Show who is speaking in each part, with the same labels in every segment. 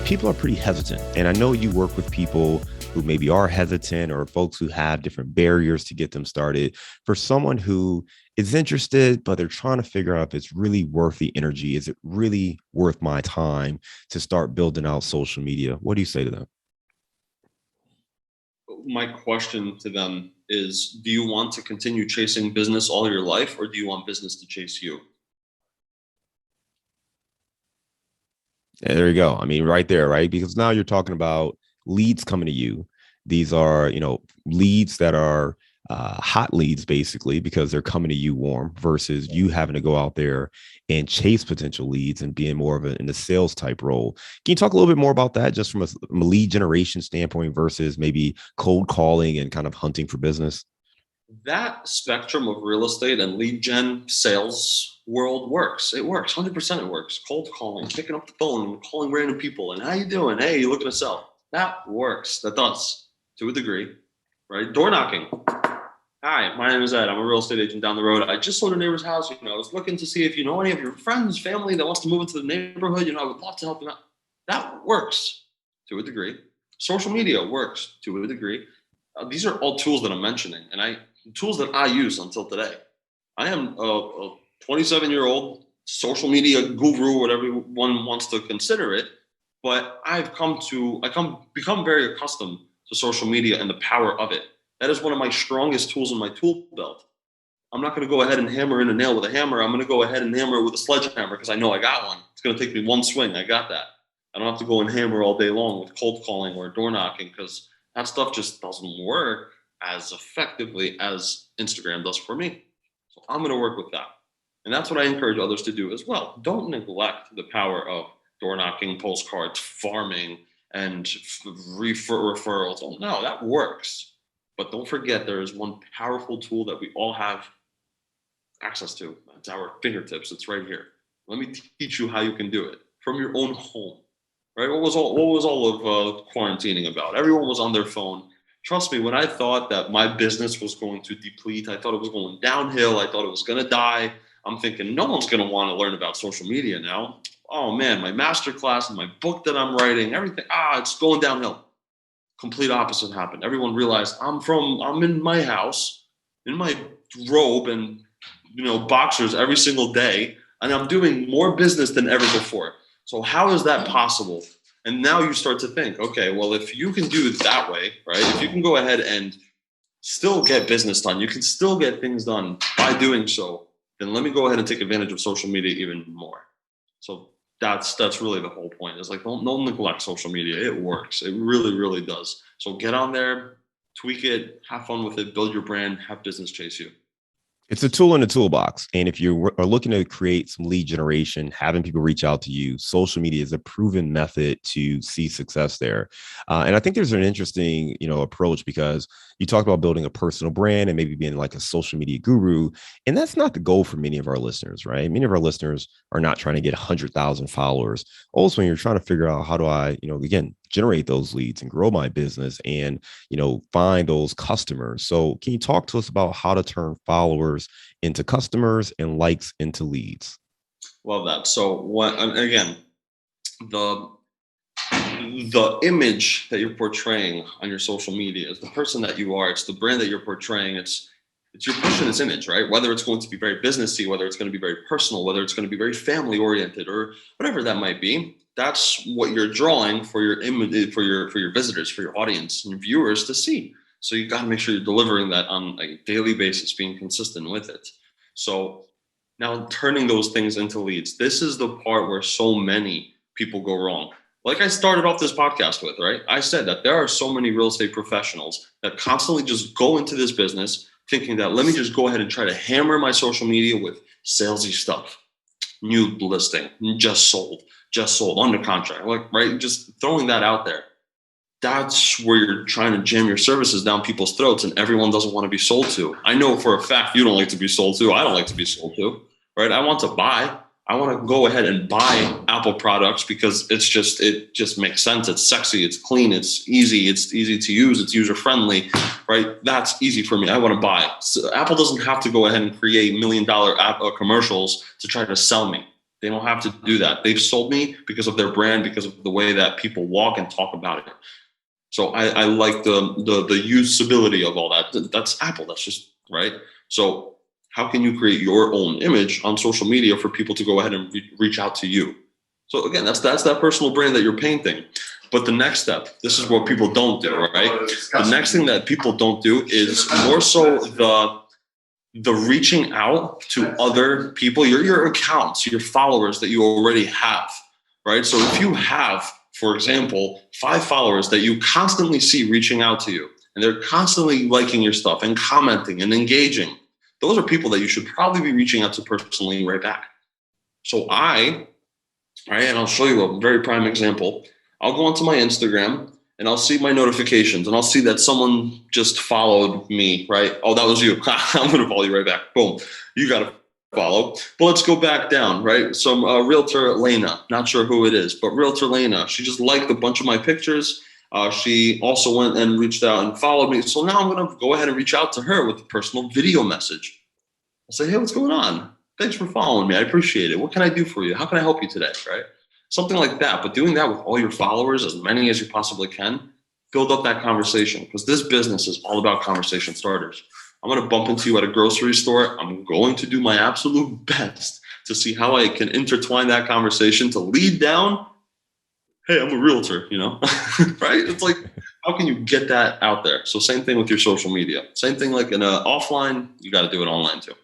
Speaker 1: people are pretty hesitant. And I know you work with people who maybe are hesitant or folks who have different barriers to get them started. For someone who is interested, but they're trying to figure out if it's really worth the energy, is it really worth my time to start building out social media? What do you say to them?
Speaker 2: My question to them is, do you want to continue chasing business all your life, or do you want business to chase you?
Speaker 1: Yeah, there you go. I mean, right there, right? Because now you're talking about leads coming to you. These are, leads that are hot leads, basically, because they're coming to you warm versus you having to go out there and chase potential leads and being more of in the sales type role. Can you talk a little bit more about that, just from a lead generation standpoint versus maybe cold calling and kind of hunting for business?
Speaker 2: That spectrum of real estate and lead gen sales world works. It works. 100% it works. Cold calling, picking up the phone and calling random people. And how you doing? Hey, you looking to sell? That works. That does, to a degree, right? Door knocking. Hi, my name is Ed. I'm a real estate agent down the road. I just sold a neighbor's house. I was looking to see if you know any of your friends, family that wants to move into the neighborhood. I would love to help them out. That works to a degree. Social media works to a degree. These are all tools that I'm mentioning, and tools that I use until today. I am a 27-year-old social media guru, whatever one wants to consider it, but I've become very accustomed to social media and the power of it. That is one of my strongest tools in my tool belt. I'm not going to go ahead and hammer in a nail with a hammer. I'm going to go ahead and hammer it with a sledgehammer because I know I got one. It's going to take me one swing. I got that. I don't have to go and hammer all day long with cold calling or door knocking because that stuff just doesn't work as effectively as Instagram does for me. So I'm going to work with that. And that's what I encourage others to do as well. Don't neglect the power of door knocking, postcards, farming, and referrals. Oh, no, that works. But don't forget there is one powerful tool that we all have access to. It's our fingertips. It's right here. Let me teach you how you can do it from your own home. Right? What was all of quarantining about? Everyone was on their phone. Trust me, when I thought that my business was going to deplete, I thought it was going downhill, I thought it was going to die, I'm thinking no one's going to want to learn about social media now. Oh man, my master class and my book that I'm writing, everything, it's going downhill. Complete opposite happened. Everyone realized I'm in my house, in my robe and boxers every single day, and I'm doing more business than ever before. So how is that possible? And now you start to think, okay, well, if you can do it that way, right? If you can go ahead and still get business done, you can still get things done by doing so, then let me go ahead and take advantage of social media even more. So that's really the whole point. It's like, don't neglect social media. It works. It really, really does. So get on there, tweak it, have fun with it, build your brand, have business chase you.
Speaker 1: It's a tool in the toolbox. And if you are looking to create some lead generation, having people reach out to you, social media is a proven method to see success there. And I think there's an interesting, approach because you talk about building a personal brand and maybe being like a social media guru. And that's not the goal for many of our listeners, right? Many of our listeners are not trying to get 100,000 followers. Also, when you're trying to figure out how do I, again, generate those leads and grow my business and, find those customers. So can you talk to us about how to turn followers into customers and likes into leads?
Speaker 2: Love that. So again, the image that you're portraying on your social media is the person that you are. It's the brand that you're portraying. It's you're pushing this image, right? Whether it's going to be very businessy, whether it's going to be very personal, whether it's going to be very family oriented, or whatever that might be. That's what you're drawing for your image, for your visitors, for your audience and viewers to see. So you got to make sure you're delivering that on a daily basis, being consistent with it. So now turning those things into leads. This is the part where so many people go wrong. Like I started off this podcast with, right? I said that there are so many real estate professionals that constantly just go into this business thinking that let me just go ahead and try to hammer my social media with salesy stuff. New listing, just sold, under contract, like, right? Just throwing that out there. That's where you're trying to jam your services down people's throats, and everyone doesn't want to be sold to. I know for a fact you don't like to be sold to. I don't like to be sold to, right? I want to buy. I want to go ahead and buy Apple products because it just makes sense. It's sexy. It's clean. It's easy. It's easy to use. It's user friendly, right? That's easy for me. I want to buy. So Apple doesn't have to go ahead and create $1 million commercials to try to sell me. They don't have to do that. They've sold me because of their brand, because of the way that people walk and talk about it. So I like the usability of all that. That's Apple. That's just right. So how can you create your own image on social media for people to go ahead and reach out to you? So again, that's that personal brand that you're painting. But the next step, this is what people don't do, right? The next thing that people don't do is more so the reaching out to other people, your accounts, your followers that you already have, right? So if you have, for example, 5 followers that you constantly see reaching out to you, and they're constantly liking your stuff and commenting and engaging, those are people that you should probably be reaching out to personally right back. So right, and I'll show you a very prime example. I'll go onto my Instagram and I'll see my notifications and I'll see that someone just followed me, right? Oh, that was you. I'm going to follow you right back. Boom. You got to follow. But let's go back down, right? Some realtor Lena, not sure who it is, but realtor Lena, she just liked a bunch of my pictures. She also went and reached out and followed me. So now I'm going to go ahead and reach out to her with a personal video message. I'll say, hey, what's going on? Thanks for following me. I appreciate it. What can I do for you? How can I help you today, right? Something like that. But doing that with all your followers, as many as you possibly can, build up that conversation, because this business is all about conversation starters. I'm going to bump into you at a grocery store. I'm going to do my absolute best to see how I can intertwine that conversation to lead down, hey, I'm a realtor, right? It's like, how can you get that out there? So same thing with your social media. Same thing like in offline, you got to do it online too.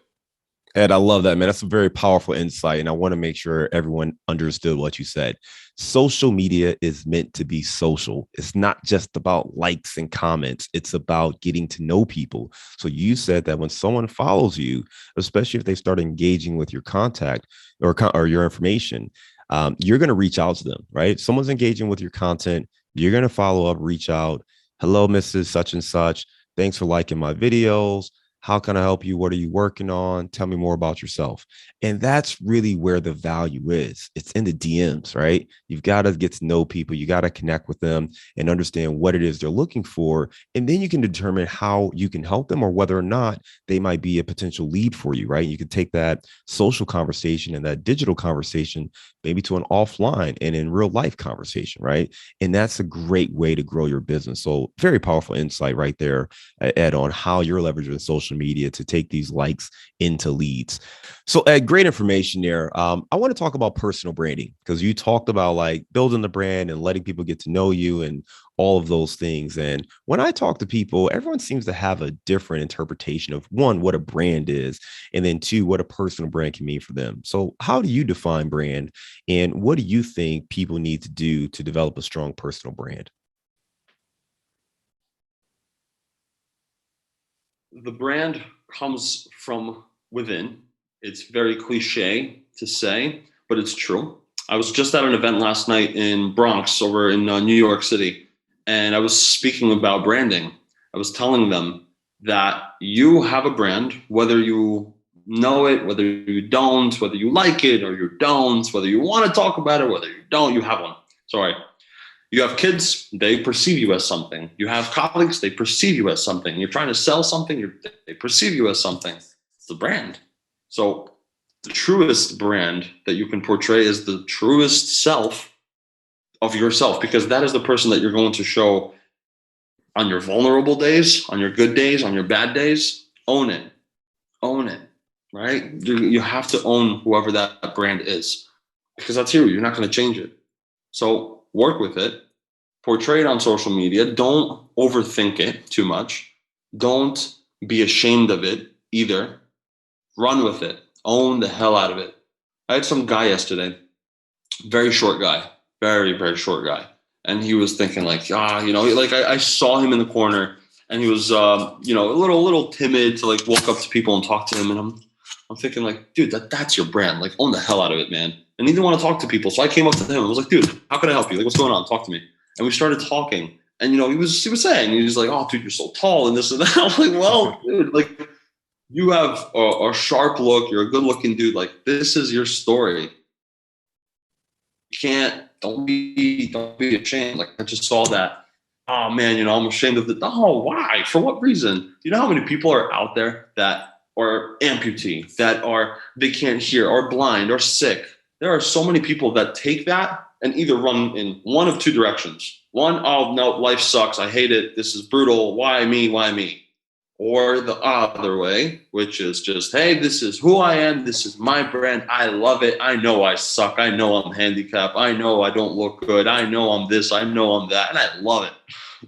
Speaker 1: Ed, I love that, man. That's a very powerful insight. And I want to make sure everyone understood what you said. Social media is meant to be social. It's not just about likes and comments. It's about getting to know people. So you said that when someone follows you, especially if they start engaging with your contact or your information, you're going to reach out to them, right? Someone's engaging with your content. You're going to follow up, reach out. Hello, Mrs. Such and such. Thanks for liking my videos. How can I help you? What are you working on? Tell me more about yourself. And that's really where the value is. It's in the DMs, right? You've got to get to know people. You got to connect with them and understand what it is they're looking for. And then you can determine how you can help them or whether or not they might be a potential lead for you, right? You can take that social conversation and that digital conversation maybe to an offline and in real life conversation, right? And that's a great way to grow your business. So very powerful insight right there, Ed, on how you're leveraging social media to take these likes into leads. So Ed, great information there. I want to talk about personal branding, because you talked about like building the brand and letting people get to know you and all of those things. And when I talk to people, everyone seems to have a different interpretation of, one, what a brand is, and then two, what a personal brand can mean for them. So how do you define brand, and what do you think people need to do to develop a strong personal brand?
Speaker 2: The brand comes from within. It's very cliche to say, but it's true. I was just at an event last night in Bronx over in New York City, and I was speaking about branding. I was telling them that you have a brand, whether you know it, whether you don't, whether you like it or you don't, whether you want to talk about it, whether you don't, you have one. Sorry. You have kids, they perceive you as something. You have colleagues, they perceive you as something. You're trying to sell something, they perceive you as something. It's the brand. So the truest brand that you can portray is the truest self of yourself, because that is the person that you're going to show on your vulnerable days, on your good days, on your bad days. Own it. Own it, right? You have to own whoever that brand is, because that's you. You're not going to change it. So work with it, portray it on social media. Don't overthink it too much. Don't be ashamed of it either. Run with it. Own the hell out of it. I had some guy yesterday, very short guy, very, very short guy. And he was thinking like, like I saw him in the corner and he was, a little timid to like walk up to people and talk to him. And I'm thinking like, dude, that's your brand. Like own the hell out of it, man. And he didn't want to talk to people. So I came up to him and was like, dude, how can I help you? Like, what's going on? Talk to me. And we started talking. And, he was saying, he was like, oh, dude, you're so tall and this and that. I'm like, well, dude, like you have a sharp look. You're a good looking dude. Like this is your story. Don't be ashamed. Like I just saw that. Oh man, I'm ashamed of it. Oh, why? For what reason? You know how many people are out there that are amputee, they can't hear, or blind, or sick, There are so many people that take that and either run in one of two directions. One, oh no, life sucks. I hate it. This is brutal. Why me? Why me? Or the other way, which is just, hey, this is who I am. This is my brand. I love it. I know I suck. I know I'm handicapped. I know I don't look good. I know I'm this. I know I'm that. And I love it.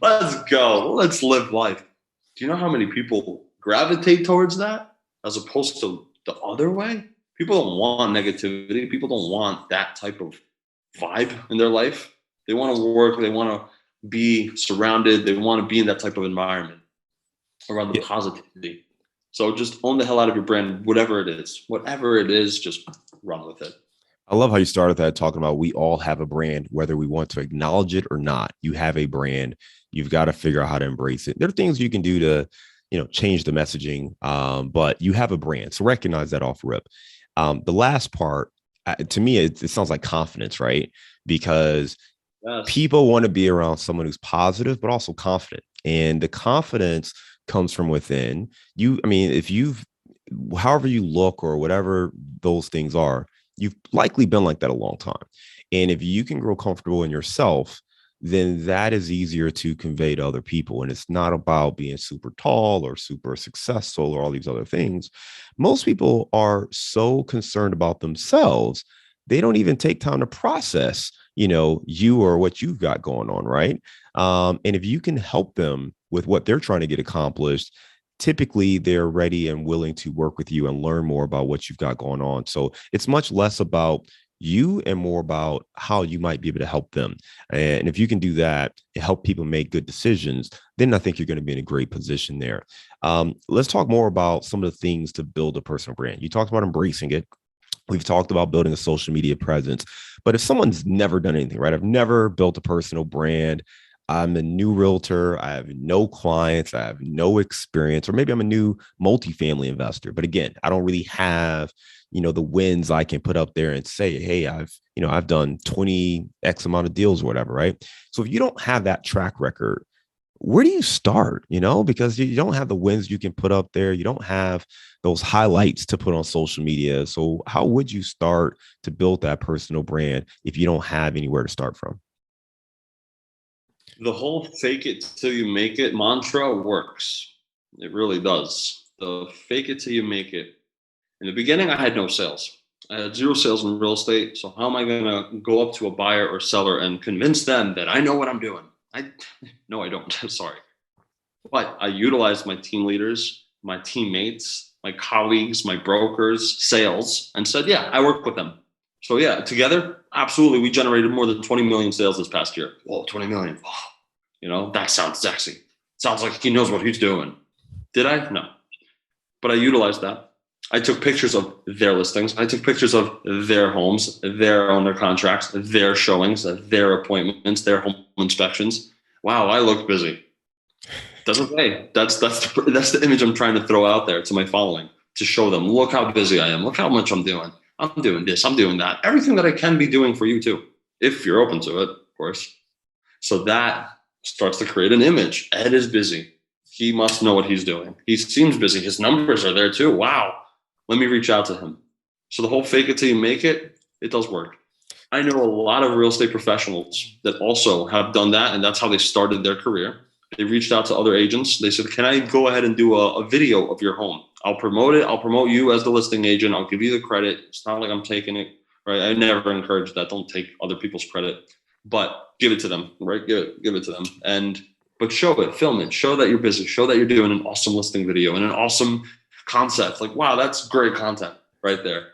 Speaker 2: Let's go. Let's live life. Do you know how many people gravitate towards that as opposed to the other way? People don't want negativity. People don't want that type of vibe in their life. They want to work. They want to be surrounded. They want to be in that type of environment around the positivity. So just own the hell out of your brand, whatever it is. Whatever it is, just run with it.
Speaker 1: I love how you started that talking about we all have a brand, whether we want to acknowledge it or not. You have a brand. You've got to figure out how to embrace it. There are things you can do to, change the messaging, but you have a brand. So recognize that off rip. The last part, to me, it sounds like confidence, right? Because people want to be around someone who's positive, but also confident. And the confidence comes from within you. I mean, however you look or whatever those things are, you've likely been like that a long time. And if you can grow comfortable in yourself, then that is easier to convey to other people. And it's not about being super tall or super successful or all these other things. Most people are so concerned about themselves, they don't even take time to process, you or what you've got going on, right? And if you can help them with what they're trying to get accomplished, typically they're ready and willing to work with you and learn more about what you've got going on. So it's much less about you and more about how you might be able to help them. And if you can do that and help people make good decisions, then I think you're going to be in a great position there. Let's talk more about some of the things to build a personal brand. You talked about embracing it. We've talked about building a social media presence, but if someone's never done anything, right? I've never built a personal brand. I'm a new realtor. I have no clients. I have no experience, or maybe I'm a new multifamily investor. But again, I don't really have, the wins I can put up there and say, hey, I've done 20 X amount of deals or whatever, right? So if you don't have that track record, where do you start? Because you don't have the wins you can put up there. You don't have those highlights to put on social media. So how would you start to build that personal brand if you don't have anywhere to start from?
Speaker 2: The whole fake it till you make it mantra works. It really does. The fake it till you make it. In the beginning, I had no sales. I had zero sales in real estate. So how am I going to go up to a buyer or seller and convince them that I know what I'm doing? No, I don't. Sorry. But I utilized my team leaders, my teammates, my colleagues, my brokers, sales, and said, yeah, I work with them. So yeah, together, absolutely. We generated more than 20 million sales this past year. Whoa, 20 million. Oh, that sounds sexy. Sounds like he knows what he's doing. Did I? No. But I utilized that. I took pictures of their listings. I took pictures of their homes, their owner contracts, their showings, their appointments, their home inspections. Wow, I look busy. That's okay. That's the image I'm trying to throw out there to my following, to show them, look how busy I am. Look how much I'm doing. I'm doing this. I'm doing that. Everything that I can be doing for you too, if you're open to it, of course. So that starts to create an image. Ed is busy. He must know what he's doing. He seems busy. His numbers are there too. Wow. Let me reach out to him. So the whole fake it till you make it, it does work. I know a lot of real estate professionals that also have done that, and that's how they started their career. They reached out to other agents. They said, can I go ahead and do a video of your home? I'll promote it. I'll promote you as the listing agent. I'll give you the credit. It's not like I'm taking it, right? I never encourage that. Don't take other people's credit, but give it to them, right? Give it to them. But show it, film it, show that you're busy, show that you're doing an awesome listing video and an awesome concept. Like, wow, that's great content right there.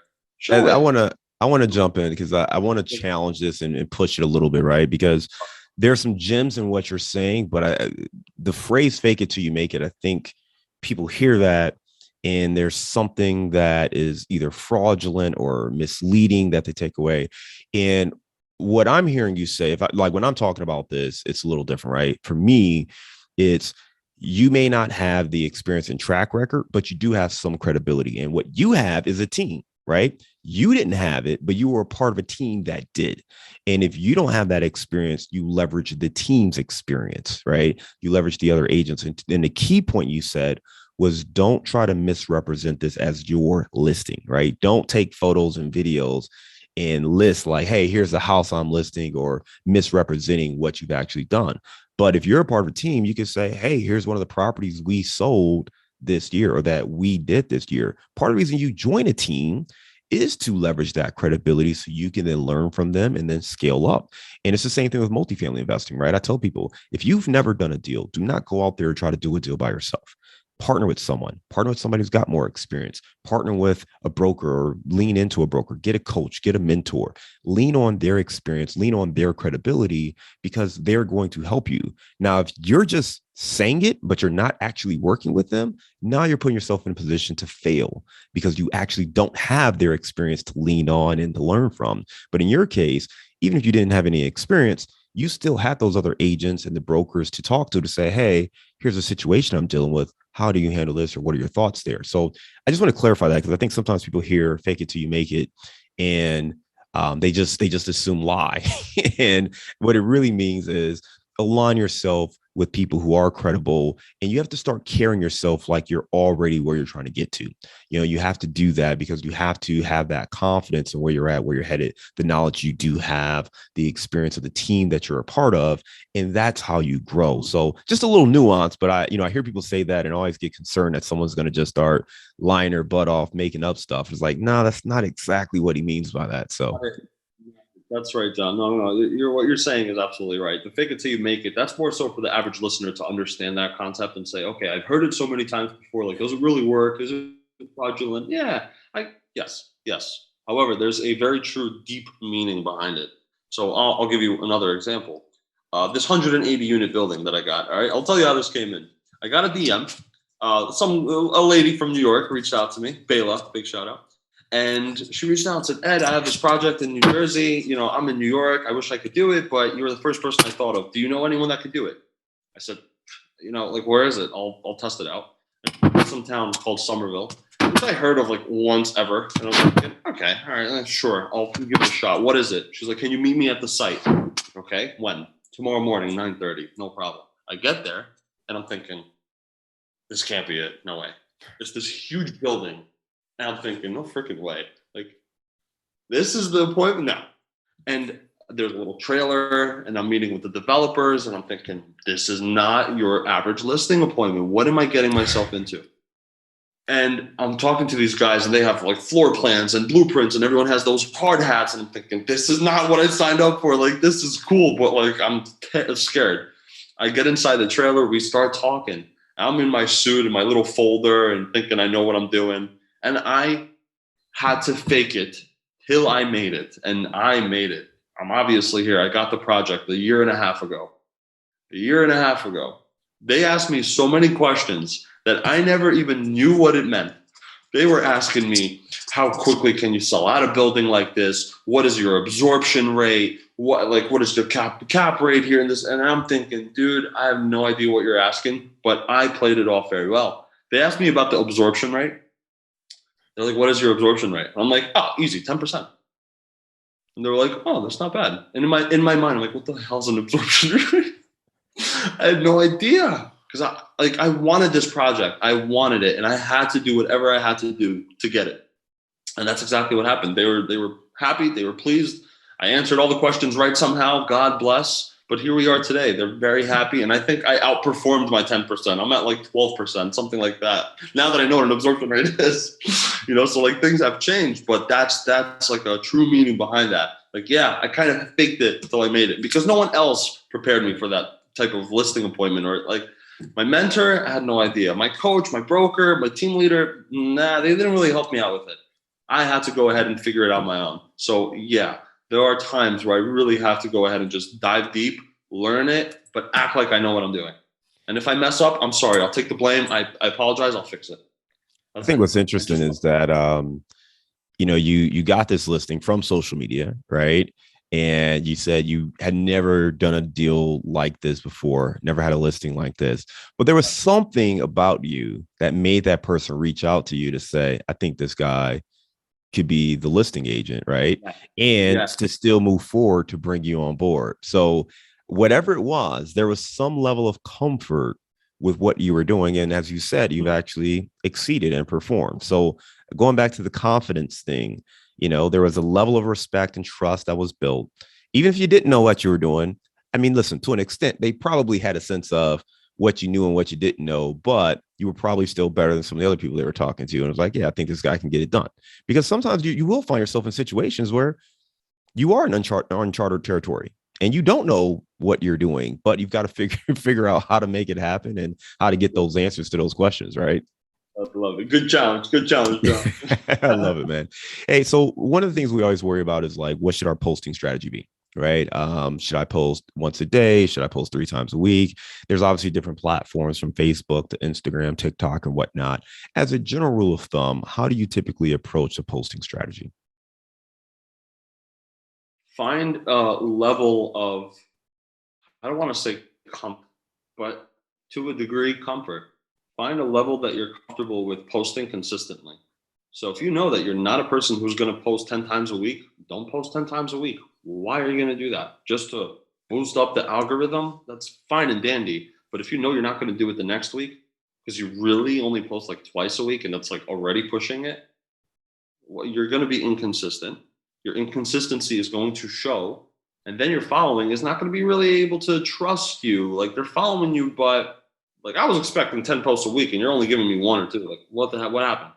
Speaker 1: I want to jump in because I want to challenge this and push it a little bit, right? Because there's some gems in what you're saying, but the phrase fake it till you make it, I think people hear that and there's something that is either fraudulent or misleading that they take away. And what I'm hearing you say, when I'm talking about this, it's a little different, right? For me, it's you may not have the experience and track record, but you do have some credibility. And what you have is a team, right? You didn't have it, but you were a part of a team that did. And if you don't have that experience, you leverage the team's experience, right? You leverage the other agents. And the key point you said was don't try to misrepresent this as your listing, right? Don't take photos and videos and list like, hey, here's the house I'm listing, or misrepresenting what you've actually done. But if you're a part of a team, you can say, hey, here's one of the properties we sold this year or that we did this year. Part of the reason you join a team is to leverage that credibility so you can then learn from them and then scale up. And it's the same thing with multifamily investing, right? I tell people, if you've never done a deal, do not go out there and try to do a deal by yourself. Partner with somebody who's got more experience, partner with a broker or lean into a broker, get a coach, get a mentor, lean on their experience, lean on their credibility, because they're going to help you. Now, if you're just saying it, but you're not actually working with them, now you're putting yourself in a position to fail because you actually don't have their experience to lean on and to learn from. But in your case, even if you didn't have any experience, you still had those other agents and the brokers to talk to say, hey, here's a situation I'm dealing with. How do you handle this? Or what are your thoughts there? So I just want to clarify that, because I think sometimes people hear fake it till you make it. And they just assume lie. And what it really means is align yourself with people who are credible, and you have to start carrying yourself like you're already where you're trying to get to. You have to do that because you have to have that confidence in where you're at, where you're headed, the knowledge you do have, the experience of the team that you're a part of, and that's how you grow. So just a little nuance, but I hear people say that and always get concerned that someone's going to just start lying their butt off, making up stuff. It's like, no, that's not exactly what he means by that. So
Speaker 2: That's right, John. No. What you're saying is absolutely right. The fake it till you make it. That's more so for the average listener to understand that concept and say, okay, I've heard it so many times before. Like, does it really work? Is it fraudulent? Yeah. Yes. However, there's a very true, deep meaning behind it. So I'll give you another example. This 180 unit building that I got. All right, I'll tell you how this came in. I got a DM. A lady from New York reached out to me. Bayla, big shout out. And she reached out and said, Ed, I have this project in New Jersey. I'm in New York. I wish I could do it, but you were the first person I thought of. Do you know anyone that could do it? I said, like, where is it? I'll test it out. Some town called Somerville, which I heard of like once ever. And I was like, okay, all right, sure. I'll give it a shot. What is it? She's like, can you meet me at the site? Okay, when? Tomorrow morning, 9:30. No problem. I get there and I'm thinking, this can't be it. No way. It's this huge building. And I'm thinking, no freaking way. Like, this is the appointment now. And there's a little trailer, and I'm meeting with the developers, and I'm thinking, this is not your average listing appointment. What am I getting myself into? And I'm talking to these guys, and they have like floor plans and blueprints, and everyone has those hard hats. And I'm thinking, this is not what I signed up for. Like, this is cool, but like, I'm scared. I get inside the trailer, we start talking. I'm in my suit and my little folder and thinking I know what I'm doing. And I had to fake it till I made it. And I made it. I'm obviously here. I got the project a year and a half ago. They asked me so many questions that I never even knew what it meant. They were asking me, how quickly can you sell out a building like this? What is your absorption rate? What is the cap rate here in this? And I'm thinking, dude, I have no idea what you're asking, but I played it off very well. They asked me about the absorption rate. They're like, what is your absorption rate? I'm like, oh, easy, 10%. And they're like, oh, that's not bad. And in my mind, I'm like, what the hell's an absorption rate? I had no idea, because I wanted this project. I wanted it, and I had to do whatever I had to do to get it. And that's exactly what happened. They were happy. They were pleased. I answered all the questions right somehow. God bless. But here we are today. They're very happy. And I think I outperformed my 10%. I'm at like 12%, something like that. Now that I know what an absorption rate is, so like things have changed, but that's like a true meaning behind that. Like, yeah, I kind of faked it until I made it, because no one else prepared me for that type of listing appointment. Or like my mentor, I had no idea. My coach, my broker, my team leader, they didn't really help me out with it. I had to go ahead and figure it out on my own. So yeah, there are times where I really have to go ahead and just dive deep, learn it, but act like I know what I'm doing. And if I mess up, I'm sorry. I'll take the blame. I apologize. I'll fix it.
Speaker 1: I think what's interesting is that, you got this listing from social media, right? And you said you had never done a deal like this before, never had a listing like this, but there was something about you that made that person reach out to you to say, I think this guy could be the listing agent, right? And to still move forward to bring you on board. So whatever it was, there was some level of comfort with what you were doing. And as you said, you've actually exceeded and performed. So going back to the confidence thing, There was a level of respect and trust that was built. Even if you didn't know what you were doing, I mean, listen, to an extent, they probably had a sense of what you knew and what you didn't know, but you were probably still better than some of the other people they were talking to. And it was like, yeah, I think this guy can get it done. Because sometimes you will find yourself in situations where you are in uncharted territory and you don't know what you're doing, but you've got to figure out how to make it happen and how to get those answers to those questions, right?
Speaker 2: I love it. Good challenge, John.
Speaker 1: I love it, man. Hey, so one of the things we always worry about is like, what should our posting strategy be? Right? Should I post once a day? Should I post 3 times a week? There's obviously different platforms from Facebook to Instagram, TikTok, and whatnot. As a general rule of thumb, how do you typically approach a posting strategy?
Speaker 2: Find a level of, I don't want to say comfort, but to a degree, comfort. Find a level that you're comfortable with posting consistently. So if you know that you're not a person who's going to post 10 times a week, don't post 10 times a week. Why are you going to do that? Just to boost up the algorithm? That's fine and dandy. But if you know you're not going to do it the next week because you really only post like twice a week and that's like already pushing it, well, you're going to be inconsistent. Your inconsistency is going to show. And then your following is not going to be really able to trust you. Like they're following you, but like I was expecting 10 posts a week and you're only giving me 1 or 2. Like what the heck, what happened?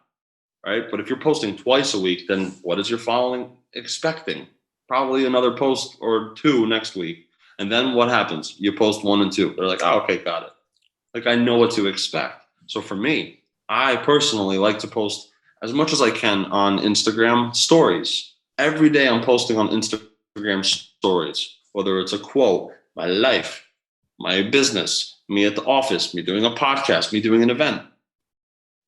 Speaker 2: Right? But if you're posting twice a week, then what is your following expecting? Probably another post or 2 next week. And then what happens? You post 1 and 2. They're like, oh, okay, got it. Like I know what to expect. So for me, I personally like to post as much as I can on Instagram stories. Every day I'm posting on Instagram stories, whether it's a quote, my life, my business, me at the office, me doing a podcast, me doing an event.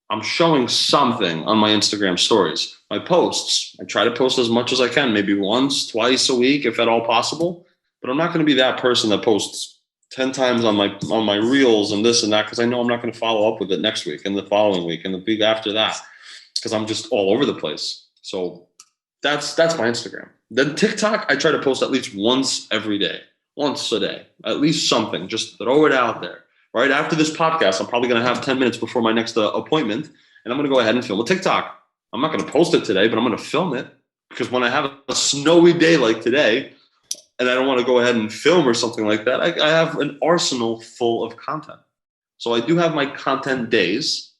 Speaker 2: I'm showing something on my Instagram stories. My posts, I try to post as much as I can, maybe once, twice a week, if at all possible. But I'm not going to be that person that posts 10 times on my reels and this and that, because I know I'm not going to follow up with it next week and the following week and the week after that, because I'm just all over the place. So that's my Instagram. Then TikTok, I try to post at least once every day, once a day, at least something. Just throw it out there. Right after this podcast, I'm probably going to have 10 minutes before my next appointment, and I'm going to go ahead and film a TikTok. I'm not going to post it today, but I'm going to film it because when I have a snowy day like today, and I don't want to go ahead and film or something like that, I have an arsenal full of content. So I do have my content days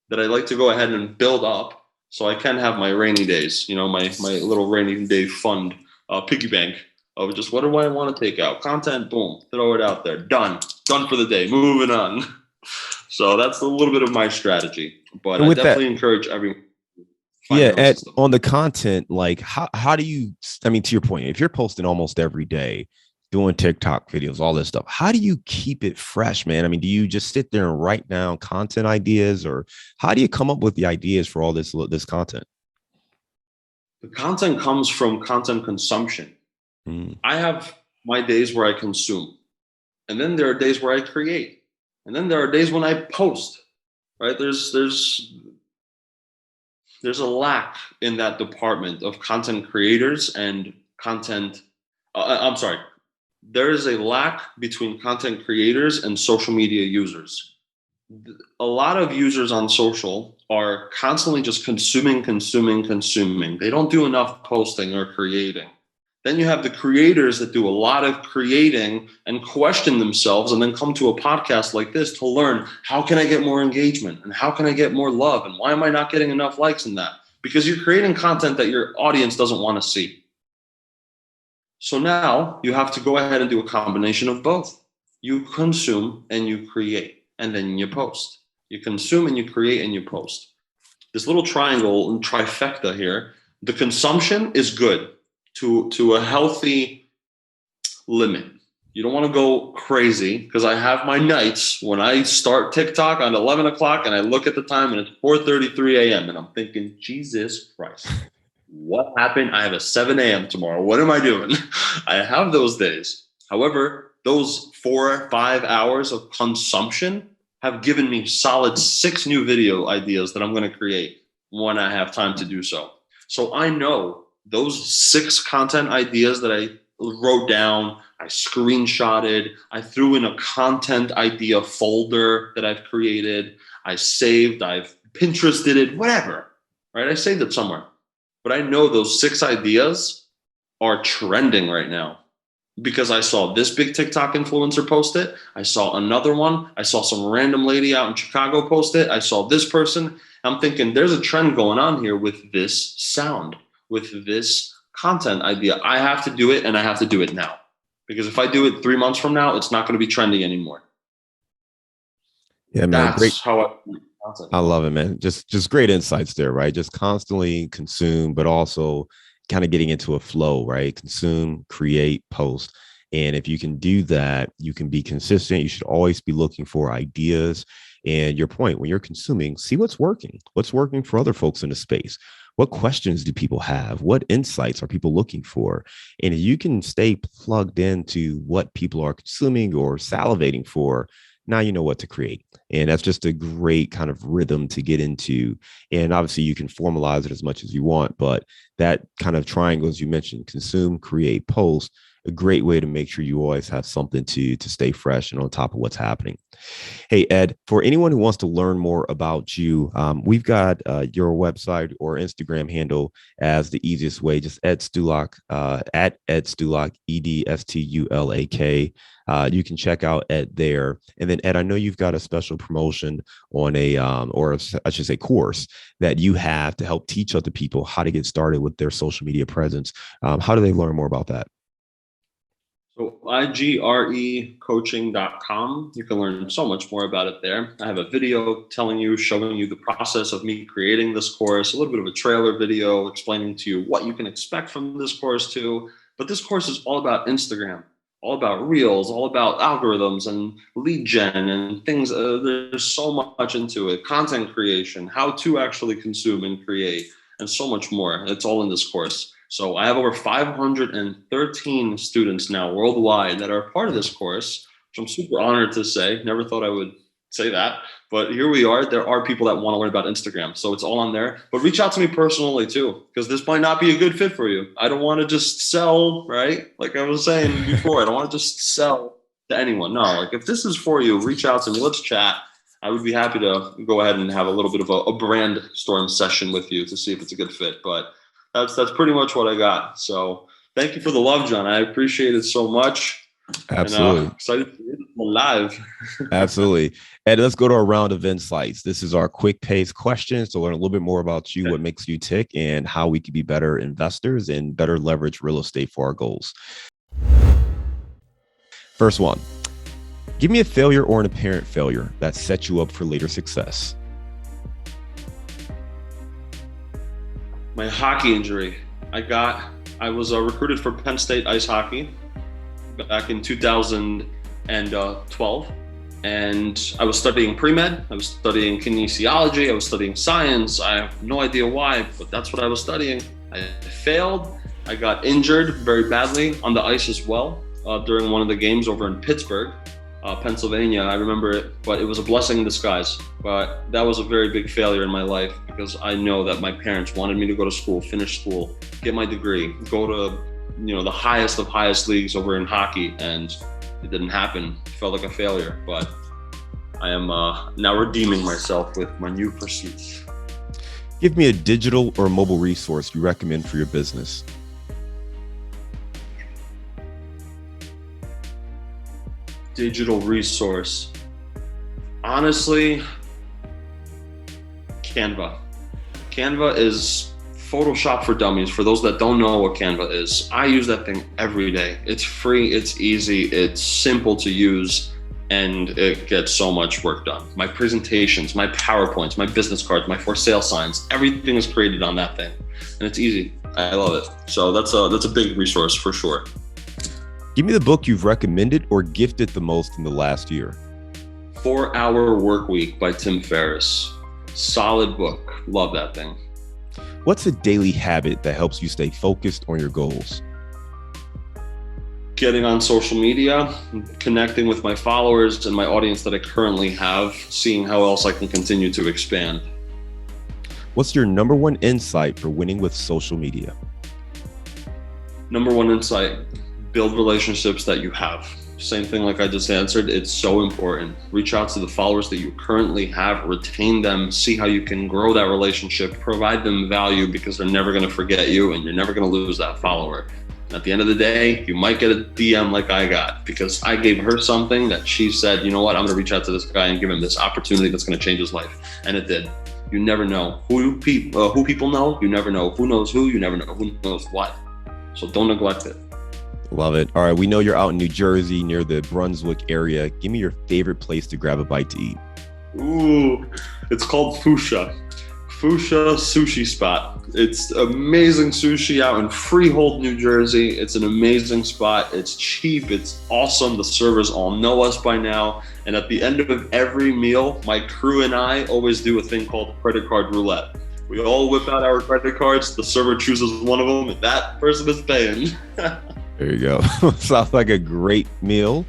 Speaker 2: that I like to go ahead and build up so I can have my rainy days, my little rainy day fund piggy bank of just what do I want to take out? Content, boom, throw it out there. Done for the day, moving on. So that's a little bit of my strategy, but I definitely encourage everyone.
Speaker 1: Yeah, on the content, like how do you, I mean, to your point, if you're posting almost every day, doing TikTok videos, all this stuff, how do you keep it fresh, man? I mean, do you just sit there and write down content ideas, or how do you come up with the ideas for all this content?
Speaker 2: The content comes from content consumption. I have my days where I consume, and then there are days where I create, and then there are days when I post. Right? There's a lack in that department of content creators and content. I'm sorry. There is a lack between content creators and social media users. A lot of users on social are constantly just consuming. They don't do enough posting or creating. Then you have the creators that do a lot of creating and question themselves and then come to a podcast like this to learn, how can I get more engagement and how can I get more love and why am I not getting enough likes in that? Because you're creating content that your audience doesn't want to see. So now you have to go ahead and do a combination of both. You consume and you create, and then you post. You consume and you create and you post. This little triangle and trifecta here, the consumption is good to a healthy limit. You don't want to go crazy, because I have my nights when I start TikTok at 11 o'clock and I look at the time and it's 4:33 a.m. and I'm thinking, Jesus Christ, what happened? I have a 7 a.m. tomorrow. What am I doing? I have those days. However, those 4 or 5 hours of consumption have given me solid 6 new video ideas that I'm going to create when I have time to do so. So I know those 6 content ideas that I wrote down, I screenshotted, I threw in a content idea folder that I've created, I saved, I've Pinterested it, whatever, right? I saved it somewhere. but I know those 6 ideas are trending right now because I saw this big TikTok influencer post it. I saw another one. I saw some random lady out in Chicago post it. I saw this person. I'm thinking there's a trend going on here with this sound, with this content idea. I have to do it, and I have to do it now. Because if I do it 3 months from now, it's not going to be trending anymore.
Speaker 1: Yeah, man.
Speaker 2: That's
Speaker 1: Great.
Speaker 2: how
Speaker 1: I love it, man. Just great insights there, right? Just constantly consume, but also kind of getting into a flow, right? Consume, create, post. And if you can do that, you can be consistent. You should always be looking for ideas. And your point, when you're consuming, see what's working for other folks in the space. What questions do people have? What insights are people looking for? And if you can stay plugged into what people are consuming or salivating for, now you know what to create. And that's just a great kind of rhythm to get into. And obviously you can formalize it as much as you want, but that kind of triangle, as you mentioned, consume, create, post, a great way to make sure you always have something to stay fresh and on top of what's happening. Hey, Ed, for anyone who wants to learn more about you, we've got your website or Instagram handle as the easiest way. Just Ed Stulak, at Ed Stulak, EDSTULAK. You can check out Ed there. And then, Ed, I know you've got a special promotion on or I should say course that you have to help teach other people how to get started with their social media presence. How do they learn more about that?
Speaker 2: So igrecoaching.com. You can learn so much more about it there. I have a video showing you the process of me creating this course, a little bit of a trailer video explaining to you what you can expect from this course too. But this course is all about Instagram, all about reels, all about algorithms and lead gen and things. There's so much into it, content creation, how to actually consume and create, and so much more. It's all in this course. So I have over 513 students now worldwide that are part of this course, which I'm super honored to say. Never thought I would say that, but here we are. There are people that want to learn about Instagram. So it's all on there, but reach out to me personally too, because this might not be a good fit for you. I don't want to just sell, right? Like I was saying before, I don't want to just sell to anyone. No, like if this is for you, reach out to me. Let's chat. I would be happy to go ahead and have a little bit of a brainstorm session with you to see if it's a good fit. But that's pretty much what I got. So thank you for the love, John. I appreciate it so much.
Speaker 1: Absolutely.
Speaker 2: And, excited to be live.
Speaker 1: Absolutely. And let's go to our round of insights. This is our quick pace questions to learn a little bit more about you, what makes you tick, and how we can be better investors and better leverage real estate for our goals. First one, give me a failure or an apparent failure that set you up for later success.
Speaker 2: My hockey injury. I was recruited for Penn State ice hockey back in 2012. And I was studying pre-med. I was studying kinesiology. I was studying science. I have no idea why, but that's what I was studying. I failed. I got injured very badly on the ice as well during one of the games over in Pittsburgh, Pennsylvania. I remember it, but it was a blessing in disguise. But that was a very big failure in my life because I know that my parents wanted me to go to school, finish school, get my degree, go to the highest of highest leagues over in hockey, and it didn't happen. It felt like a failure, but I am now redeeming myself with my new pursuits.
Speaker 1: Give me a digital or mobile resource you recommend for your business.
Speaker 2: Digital resource. Honestly, Canva. Canva is Photoshop for dummies. For those that don't know what Canva is, I use that thing every day. It's free, it's easy, it's simple to use, and it gets so much work done. My presentations, my PowerPoints, my business cards, my for sale signs, everything is created on that thing, and it's easy. I love it. So that's a big resource for sure.
Speaker 1: Give me the book you've recommended or gifted the most in the last year.
Speaker 2: 4 Hour Workweek by Tim Ferriss. Solid book. Love that thing.
Speaker 1: What's a daily habit that helps you stay focused on your goals?
Speaker 2: Getting on social media, connecting with my followers and my audience that I currently have, seeing how else I can continue to expand.
Speaker 1: What's your number one insight for winning with social media?
Speaker 2: Number one insight, build relationships that you have. Same thing like I just answered. It's so important. Reach out to the followers that you currently have, retain them, see how you can grow that relationship, provide them value, because they're never going to forget you and you're never going to lose that follower. At the end of the day, you might get a DM like I got, because I gave her something that she said, you know what, I'm going to reach out to this guy and give him this opportunity that's going to change his life. And it did. You never know who people know. You never know who knows who. You never know who knows what. So don't neglect it.
Speaker 1: Love it. All right. We know you're out in New Jersey near the Brunswick area. Give me your favorite place to grab a bite to eat.
Speaker 2: Ooh, it's called Fuchsia. Fuchsia Sushi Spot. It's amazing sushi out in Freehold, New Jersey. It's an amazing spot. It's cheap. It's awesome. The servers all know us by now. And at the end of every meal, my crew and I always do a thing called credit card roulette. We all whip out our credit cards. The server chooses one of them, and that person is paying.
Speaker 1: There you go. Sounds like a great meal.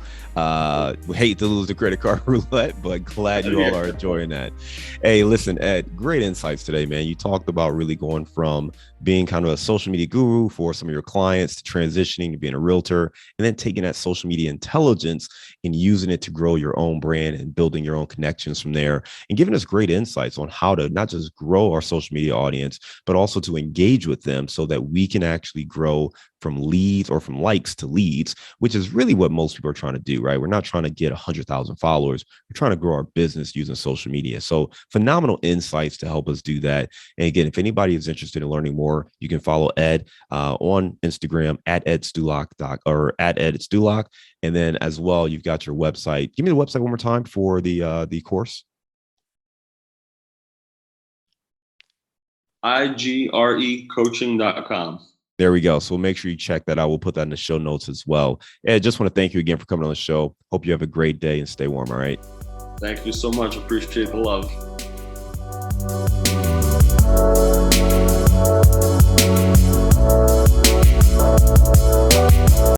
Speaker 1: We hate to lose the credit card roulette, but glad you all are enjoying that. Hey, listen, Ed, great insights today, man. You talked about really going from being kind of a social media guru for some of your clients to transitioning to being a realtor, and then taking that social media intelligence and using it to grow your own brand and building your own connections from there, and giving us great insights on how to not just grow our social media audience, but also to engage with them so that we can actually grow from leads or from likes to leads, which is really what most people are trying to do, right? We're not trying to get 100,000 followers. We're trying to grow our business using social media. So phenomenal insights to help us do that. And again, if anybody is interested in learning more, you can follow Ed on Instagram at @edstulak or at @edstulak. And then as well, you've got your website. Give me the website one more time for the course.
Speaker 2: IGREcoaching.com.
Speaker 1: There we go. So we'll make sure you check that out. We'll put that in the show notes as well. Ed, just want to thank you again for coming on the show. Hope you have a great day and stay warm. All right.
Speaker 2: Thank you so much. Appreciate the love.